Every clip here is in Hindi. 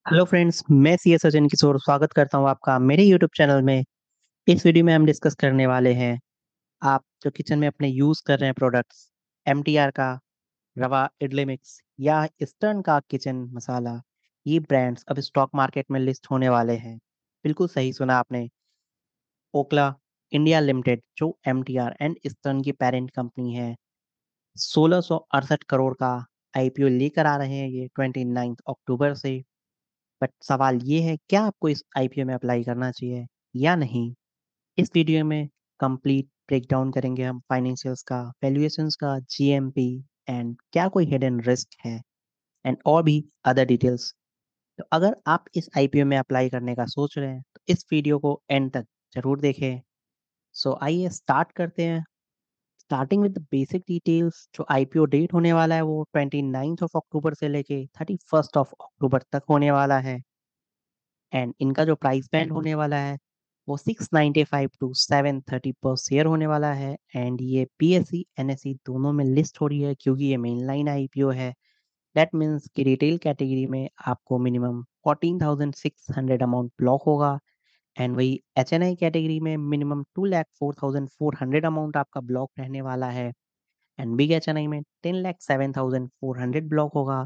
हेलो फ्रेंड्स, मैं सी एस सचिन किशोर स्वागत करता हूं आपका मेरे यूट्यूब चैनल में। इस वीडियो में हम डिस्कस करने वाले हैं आप जो किचन में अपने यूज़ कर रहे हैं प्रोडक्ट्स, एमटीआर का रवा इडली मिक्स या ईस्टर्न का किचन मसाला। ये ब्रांड्स अब स्टॉक मार्केट में लिस्ट होने वाले हैं। बिल्कुल सही सुना आपने। ओकला इंडिया लिमिटेड जो एमटीआर एंड ईस्टर्न की पेरेंट कंपनी है, 1668 करोड़ का आईपीओ लेकर आ रहे हैं ये 29 अक्टूबर से। बट सवाल ये है, क्या आपको इस आईपीओ में अप्लाई करना चाहिए या नहीं? इस वीडियो में कंप्लीट ब्रेकडाउन करेंगे हम फाइनेंशियल्स का, वैल्यूएशंस का, जीएमपी एंड क्या कोई हिडन रिस्क है एंड और भी अदर डिटेल्स। तो अगर आप इस आईपीओ में अप्लाई करने का सोच रहे हैं तो इस वीडियो को एंड तक जरूर देखें। सो आइए स्टार्ट करते हैं। Starting with the basic details, जो आईपीओ डेट होने वाला है वो 29 ऑफ अक्टूबर से लेके 31 ऑफ अक्टूबर तक होने वाला है। एंड इनका जो प्राइस बैंड होने वाला है वो 695 टू 730 पर शेयर होने वाला है। एंड ये पीएससी एनएससी दोनों में लिस्ट हो रही है क्योंकि ये मेन लाइन आईपीओ है। दैट मीन्स कि रिटेल कैटेगरी में आपको मिनिमम 14,600 अमाउंट ब्लॉक होगा। एंड वही एचएनआई कैटेगरी में मिनिमम 2,04,400 अमाउंट आपका ब्लॉक रहने वाला है। एंड बिग एचएनआई में 10,07,400 ब्लॉक होगा।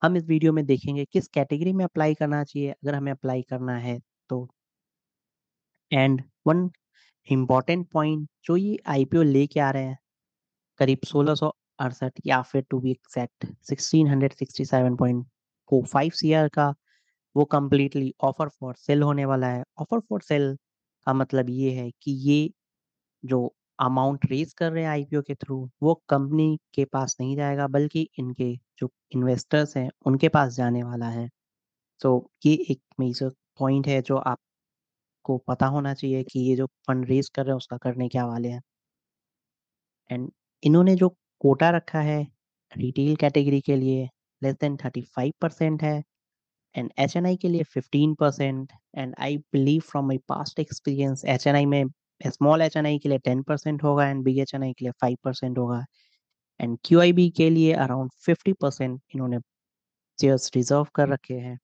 हम इस वीडियो में देखेंगे किस कैटेगरी में अप्लाई करना चाहिए अगर हमें अप्लाई करना है तो। एंड वन इम्पॉर्टेंट पॉइंट, जो ये आईपीओ लेके आ रहे हैं करीब 1668 या फिर टू बी एग्जैक्ट 1667.45 सीआर का, वो कम्प्लीटली ऑफर फॉर सेल होने वाला है। ऑफर फॉर सेल का मतलब ये है कि ये जो अमाउंट रेज कर रहे हैं आईपीओ के थ्रू वो कंपनी के पास नहीं जाएगा बल्कि इनके जो इन्वेस्टर्स हैं उनके पास जाने वाला है। तो ये एक मेजर पॉइंट है जो आपको पता होना चाहिए कि ये जो फंड रेज कर रहे हैं उसका करने क्या वाले हैं। एंड इन्होंने जो कोटा रखा है रिटेल कैटेगरी के लिए लेस देन 35% है एंड एचएनआई के लिए 15%। And I believe from my past experience HNI में स्मॉल एचएनआई के लिए 10% होगा एंड बिग एचएनआई के लिए 5% होगा। एंड क्यूआईबी के लिए अराउंड 50% इन्होंने शेयर्स रिजर्व कर रखे हैं।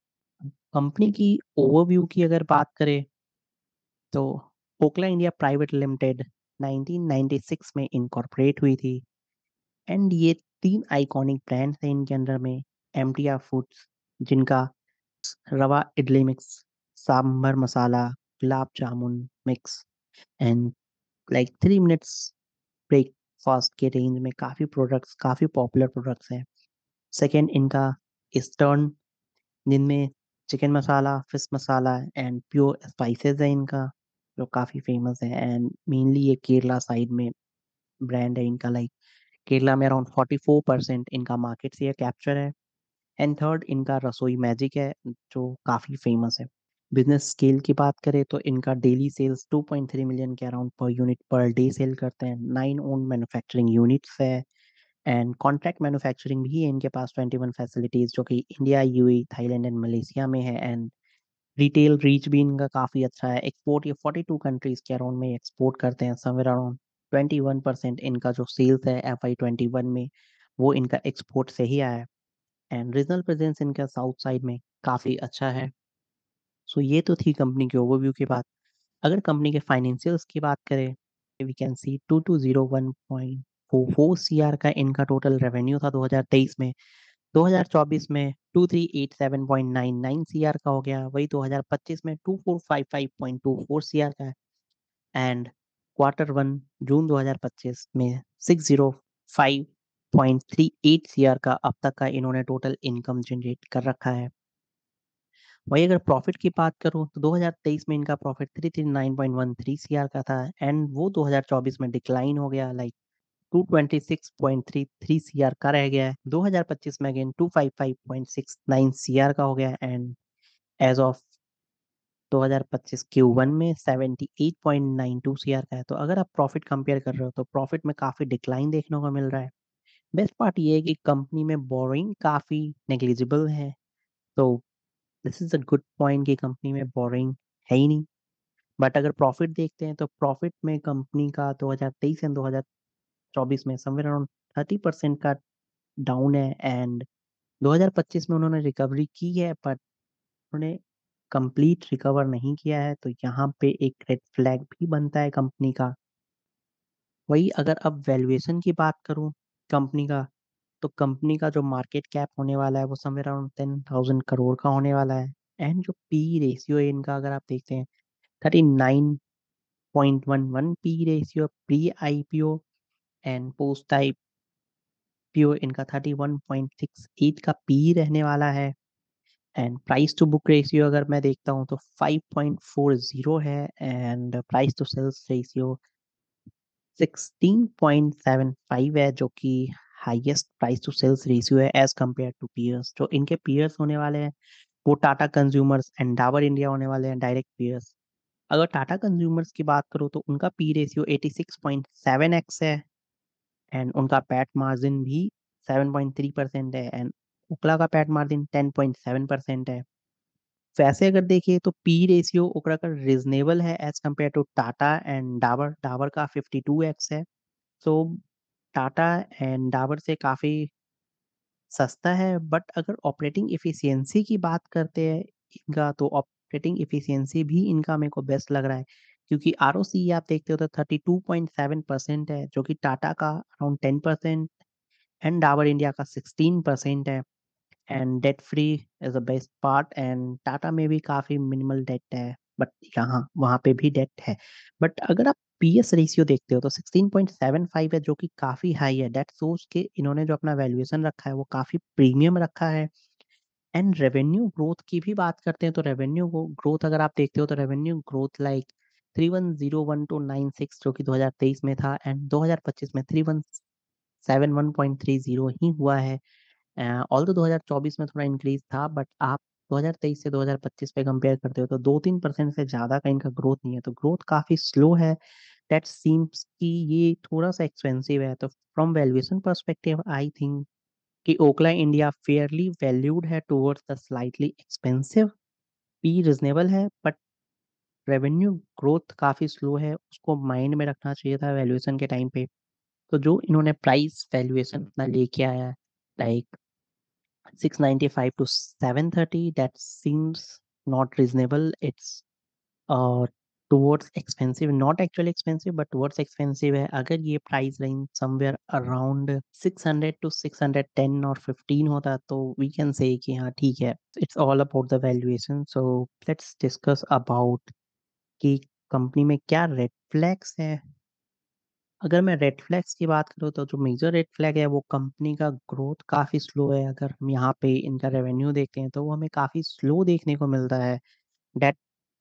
कंपनी की ओवरव्यू की अगर बात करें तो ओकला इंडिया प्राइवेट लिमिटेड 1996 में इनकॉर्पोरेट हुई थी। एंड ये तीन आइकॉनिक ब्रांड्स हैं इनके अंडर में। एमटीआर फूड्स जिनका रवा idli mix, sambar masala, gulab jamun mix and like 3 minutes breakfast के रेंज में काफ़ी प्रोडक्ट्स, काफ़ी पॉपुलर प्रोडक्ट्स हैं। सेकेंड इनका ईस्टर्न, जिनमें chicken masala, fish masala and pure spices है इनका, जो काफ़ी फेमस है। एंड मेनली ये केरला साइड में ब्रांड है इनका। लाइक केरला में अराउंड 44% इनका मार्केट शेयर कैप्चर है। एंड थर्ड इनका रसोई मैजिक है जो काफ़ी फेमस है। बिजनेस स्केल की बात करें तो इनका डेली सेल्स 2.3 मिलियन के अराउंड पर यूनिट पर डे सेल करते हैं। 9 ओन मैन्युफैक्चरिंग यूनिट्स है एंड कॉन्ट्रैक्ट मैन्युफैक्चरिंग भी है इनके पास 21 फैसिलिटीज़ जो कि India, UAE, Thailand and Malaysia में है। एंड रिटेल रीच भी इनका काफ़ी अच्छा है। एक्सपोर्ट ये 42 कंट्रीज के अराउंड में एक्सपोर्ट करते हैं। समवेयर अराउंड 21% इनका जो सेल्स है FY21 में वो इनका एक्सपोर्ट से ही आया है। एंड रीजनल प्रेजेंस इनका साउथ साइड में काफ़ी अच्छा है। सो ये तो थी कंपनी की ओवरव्यू की बात। अगर कंपनी के फाइनेंशियल्स की बात करें, वी कैन सी 2201.44 सीआर का इनका टोटल रेवेन्यू था 2023 में। 2024 में 2387.99 सीआर का हो गया, वही 2025 में 2455.24 सीआर का है। एंड Q1 जून 2025 में 605.38 सीआर का अब तक का इन्होंने टोटल इनकम जनरेट कर रखा है। वही अगर प्रॉफिट की बात करूँ तो 2023 में इनका प्रॉफिट 339.13 सीआर का था एंड वो 2024 में डिक्लाइन हो गया, लाइक 226.33 सीआर का रह गया है। 2025 में अगेन 255.69 सीआर का हो गया एंड एज ऑफ 2025 Q1 में 78.92 सीआर का है। तो अगर आप प्रॉफिट कंपेयर कर रहे हो तो प्रॉफिट में काफ़ी डिक्लाइन देखने को मिल रहा है। बेस्ट पार्ट ये है कि कंपनी में बोरिंग काफ़ी नेग्लिजिबल है। तो this is a good point कि कंपनी में बोरिंग है ही नहीं। बट अगर प्रॉफिट देखते हैं तो प्रॉफिट में कंपनी का 2023 एंड 2024 में समवेयर अराउंड 30% का डाउन है। एंड 2025 में उन्होंने रिकवरी की है बट उन्होंने कंप्लीट रिकवर नहीं किया है, तो यहाँ पे एक रेड फ्लैग भी बनता है कंपनी का। वही अगर अब वैल्यूएशन की बात करूँ कंपनी का, तो कंपनी का जो मार्केट कैप होने वाला है वो समवेयर अराउंड 10,000 करोड़ का होने वाला है। एंड जो पी रेशियो है इनका अगर आप देखते हैं 39.11 P ratio pre IPO, and post IPO इनका 31.68 का पी रहने वाला है। And price to book ratio अगर मैं देखता हूँ तो 5.40 है, and price to sales ratio 16.75 है, जो कि highest price to sales ratio है एज कम्पेयर टू पीयर्स। जो इनके पीयर्स होने वाले हैं वो Tata consumers and Dabur India होने वाले हैं डायरेक्ट पीयर्स। अगर टाटा कंज्यूमर्स की बात करूँ तो उनका पी रेशियो 86.7x है, एंड उनका पैट मार्जिन भी 7.3% है, एंड ओकला का पैट मार्जिन 10.7% है। वैसे अगर देखिए तो पी रेशियो ओकरा का रिजनेबल है as compare to Tata and Dabur. Dabur का 52x है। सो टाटा एंड डाबर से काफ़ी सस्ता है। बट अगर ऑपरेटिंग एफिशिएंसी की बात करते हैं इनका, तो ऑपरेटिंग एफिशिएंसी भी इनका मेरे को बेस्ट लग रहा है, क्योंकि आरओसी आप देखते हो तो 32.7% है, जो कि टाटा का अराउंड 10% एंड डाबर इंडिया का 16% है। And debt free is the best part, and Tata में भी काफ़ी मिनिमल डेट है, बट यहाँ वहाँ पे भी डेट है। बट अगर आप पीएस रेशियो देखते हो तो 16.75 है, जो कि काफ़ी हाई है। दैट सोच के इन्होंने जो अपना वैल्यूएशन रखा है वो काफ़ी प्रीमियम रखा है। एंड रेवेन्यू ग्रोथ की भी बात करते हैं तो रेवेन्यू ग्रोथ अगर आप देखते हो तो रेवेन्यू ग्रोथ लाइक 3101 to 96 जो कि 2023 में था, एंड 2025 में 3171.30 ही हुआ है। ऑल्दो 2024 में थोड़ा इंक्रीज था, बट आप 2023 से 2025 पे कंपेयर करते हो तो 2-3% से ज़्यादा का इनका ग्रोथ नहीं है, तो ग्रोथ काफ़ी स्लो है। दैट सीम्स कि ये थोड़ा सा एक्सपेंसिव है। तो from valuation perspective I think कि ओकला इंडिया फेयरली वैल्यूड है towards the slightly expensive. P reasonable है, बट रेवेन्यू ग्रोथ काफ़ी स्लो है, उसको माइंड में रखना चाहिए था वैल्यूएशन के टाइम पे। तो जो इन्होंने प्राइस वैल्यूएशन अपना लेके आया है like 695 to 730, that seems not reasonable. It's uh towards expensive, not actually expensive but towards expensive है। अगर ये price range somewhere around 600 to 610 और 15 होता तो we can say कि हाँ ठीक है। It's all about the valuation. So let's discuss about कि कंपनी में क्या रेड फ्लैग्स है। अगर मैं रेड फ्लैग्स की बात करूँ तो जो मेजर रेड फ्लैग है वो कंपनी का ग्रोथ काफ़ी स्लो है। अगर हम यहाँ पे इनका रेवेन्यू देखते हैं तो वो हमें काफ़ी स्लो देखने को मिलता है। दैट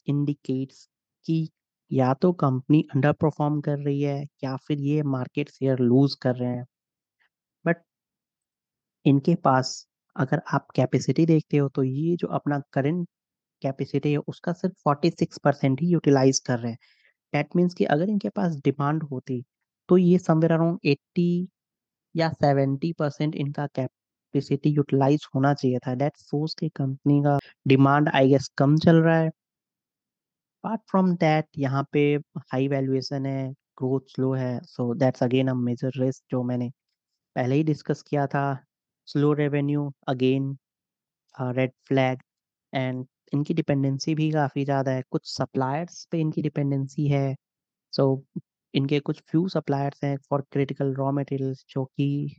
इंडिकेट्स कि या तो कंपनी अंडर परफॉर्म कर रही है या फिर ये मार्केट शेयर लूज कर रहे हैं। बट इनके पास अगर आप कैपेसिटी देखते हो तो ये जो अपना करंट कैपेसिटी है उसका सिर्फ 46% ही यूटिलाइज कर रहे हैं। दैट मीन्स कि अगर इनके पास डिमांड होती तो ये समवेयर अराउंड 80 या 70% इनका कैपेसिटी यूटिलाइज होना चाहिए था। दैट सोच के कंपनी का डिमांड आई गेस कम चल रहा है। अपार्ट फ्रॉम दैट यहाँ पे हाई वैल्यूएशन है, ग्रोथ स्लो है, so that's again a major risk जो मैंने पहले ही डिस्कस किया था। Slow revenue again red flag, and इनकी डिपेंडेंसी भी काफ़ी ज़्यादा है, कुछ सप्लायर्स पे इनकी डिपेंडेंसी है। सो इनके कुछ फ्यू सप्लायर्स हैं फॉर क्रिटिकल रॉ मटेरियल्स, जो कि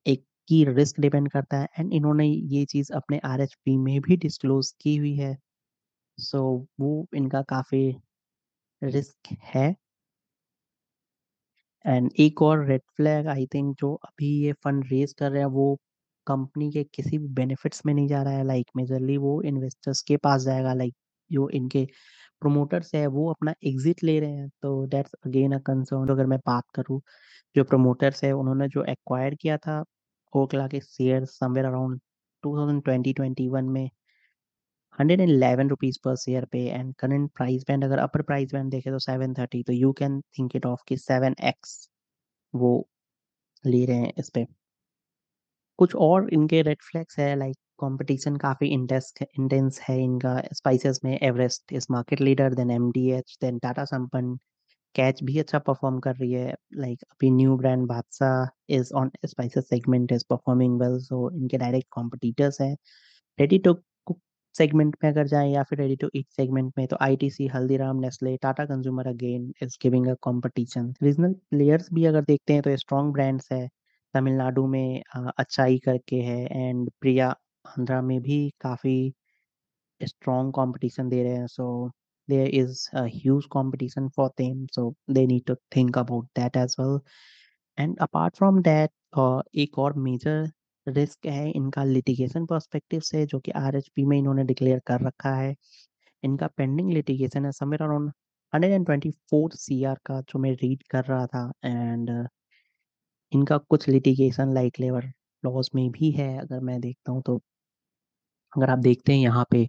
एक की रिस्क डिपेंड करता है, एंड इन्होंने ये चीज़ अपने आरएचपी में भी डिस्क्लोज की हुई है। सो वो इनका काफ़ी रिस्क है। एंड एक और रेड फ्लैग आई थिंक जो अभी ये फंड रेज कर रहे हैं वो कंपनी के किसी भी बेनिफिट्स में नहीं जा रहा है। लाइक मेजरली वो इन्वेस्टर्स के पास जाएगा, लाइक जो इनके प्रोमोटर्स है वो अपना एग्जिट ले रहे हैं, तो दैट्स अगेन अ कंसर्न। अगर मैं बात करूँ जो प्रमोटर्स है उन्होंने जो एक्वायर किया था ओकला के शेयर समवेयर अराउंड 2020-21 में 111 रुपीज पर शेयर पे, एंड करंट प्राइस बैंड अगर अपर प्राइस बैंड देखे तो 730, तो you can think it of कि 7x वो ले रहे हैं इस पे। कुछ और इनके रेड फ्लैग्स है लाइक कंपटीशन काफ़ी इंटेंस है इनका स्पाइसेस में। Everest is market leader, then MDH, then Tata Sampann. Catch भी अच्छा परफॉर्म कर रही है, लाइक अभी new brand Badshah is on spices segment is performing well, so इनके डायरेक्ट कॉम्पिटिटर्स हैं। रेडी टू कुक सेगमेंट में अगर जाएँ या फिर रेडी टू ईट सेगमेंट में तो ITC, Haldiram, Nestle, Tata consumer again is giving a competition. Regional players भी अगर देखते हैं तो स्ट्रॉन्ग ब्रांड्स है। तमिलनाडु में अचाई करके है एंड प्रिया आंध्रा में भी काफ़ी strong competition दे रहे हैं. So there is a huge competition for them. So they need to think about that as well. And apart from that, एक और मेजर रिस्क है इनका लिटिगेशन पर्सपेक्टिव से, जो कि आरएचपी में इन्होंने डिक्लेयर कर रखा है। इनका पेंडिंग लिटिगेशन है समवेयर अराउंड 124 सीआर का, जो मैं रीड कर रहा था। एंड इनका कुछ लिटिगेशन लाइक लेबर लॉज में भी है अगर मैं देखता हूँ तो। अगर आप देखते हैं यहाँ पे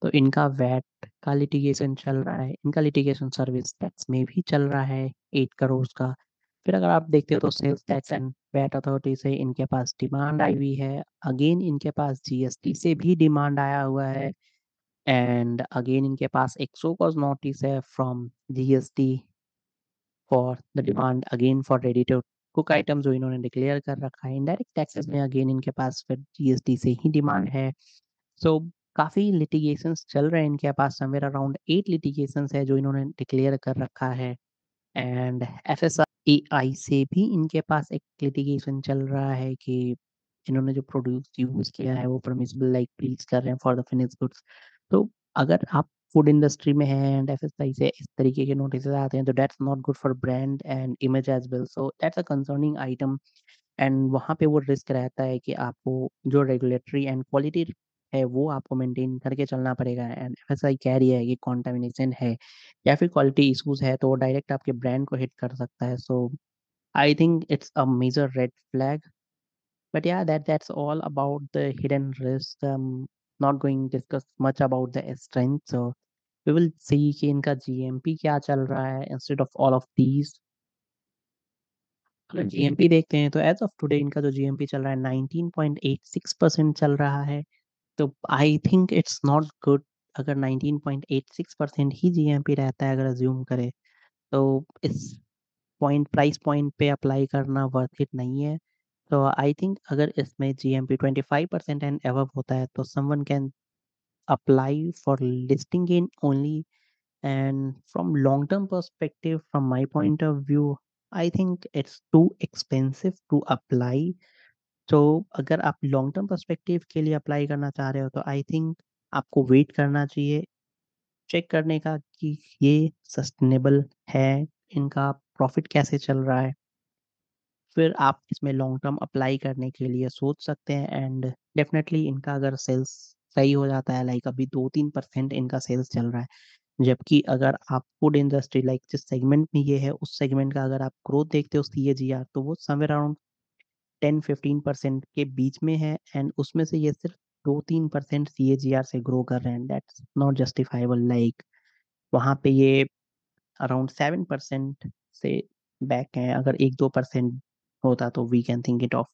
तो इनका वैट का लिटिगेशन चल रहा है, इनका लिटिगेशन सर्विस टैक्स में भी चल रहा है 8 करोड़ का। फिर अगर आप देखते हो तो sales tax and VAT authority से इनके पास डिमांड आई हुई है। अगेन इनके पास जीएसटी से भी डिमांड आया हुआ है एंड अगेन इनके पास एक शो कॉज नोटिस है from GST for the demand again for ready to cook item, जो इन्होंने डिक्लेयर कर रखा है। इनडायरेक्ट टैक्सेस में अगेन इनके पास फिर जीएसटी से ही डिमांड है। सो काफ़ी लिटिगेशंस चल रहे हैं इनके पास, समवेयर अराउंड 8 लिटिगेशंस है जो इन्होंने डिक्लेयर कर रखा है। एंड एफएसआई से भी इनके पास एक लिटिगेशन चल रहा है कि इन्होंने जो प्रोड्यूस यूज़ किया है वो परमिसिबल लाइक प्लीज कर रहे हैं फॉर द फिनिश गुड्स। तो अगर आप फूड इंडस्ट्री में हैं एंड एफएसआई से इस तरीके के नोटिस आते हैं तो that's not good for brand and image as well. So that's a concerning item. And वहाँ पे वो रिस्क रहता है कि आपको जो रेगुलेटरी एंड क्वालिटी है वो आपको मेंटेन करके चलना पड़ेगा। एंड एफएसआई कह रही है कि कंटामिनेशन है या फिर क्वालिटी इश्यूज है तो वो डायरेक्ट आपके ब्रांड को हिट कर सकता है। So I think it's a major red flag. But yeah that's all about the hidden risk. Not going discuss much about the strength. So we will see कि इनका जीएमपी क्या चल रहा है instead of all of these. अगर जीएमपी देखते हैं तो एज ऑफ टुडे इनका जो जीएमपी चल रहा है 19.86% चल रहा है। तो आई थिंक इट्स नॉट गुड। अगर 19.86% ही जीएमपी रहता है अगर अज्यूम करें तो इस प्राइस पॉइंट पे अप्लाई करना वर्थ इट नहीं है। तो आई थिंक अगर इसमें जीएमपी 25% एंड अबव होता है तो someone can apply for listing in only. And from long term perspective, from my point of view, I think it's too expensive to apply. तो अगर आप लॉन्ग टर्म पर्सपेक्टिव के लिए अप्लाई करना चाह रहे हो तो आई थिंक आपको वेट करना चाहिए, चेक करने का कि ये सस्टेनेबल है, इनका प्रॉफिट कैसे चल रहा है। फिर आप इसमें लॉन्ग टर्म अप्लाई करने के लिए सोच सकते हैं। एंड डेफिनेटली इनका अगर सेल्स सही हो जाता है, लाइक अभी 2-3% इनका सेल्स चल रहा है, जबकि अगर आप फूड इंडस्ट्री लाइक जिस सेगमेंट में ये है उस सेगमेंट का अगर आप ग्रोथ देखते हो सीएजीआर तो वो समवेयर अराउंड 10-15% के बीच में है। एंड उसमें से ये सिर्फ 2-3% सीएजीआर से ग्रो कर रहे हैं। That's not justifiable. लाइक वहाँ पे ये अराउंड 7% से बैक हैं। अगर 1-2% होता तो we can think it off.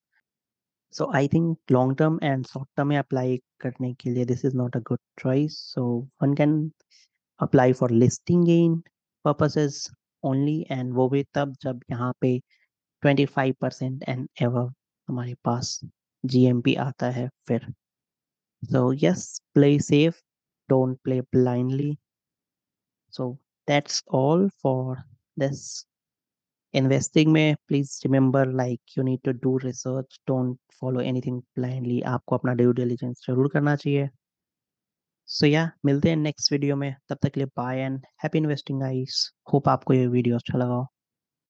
So I think long term and short term में अप्लाई करने के लिए this is not a good choice. So one can apply for listing gain purposes only, and वो भी तब जब यहाँ पे 25% एंड एवर हमारे पास जीएमपी आता है फिर। So yes, play safe, don't play blindly. So that's all for this investing में। Please remember like you need to do research, don't follow anything blindly. आपको अपना ड्यू डिलिजेंस जरूर करना चाहिए। सो या मिलते हैं नेक्स्ट वीडियो में, तब तक के लिए bye and happy investing guys. Hope आपको ये वीडियो अच्छा लगा हो।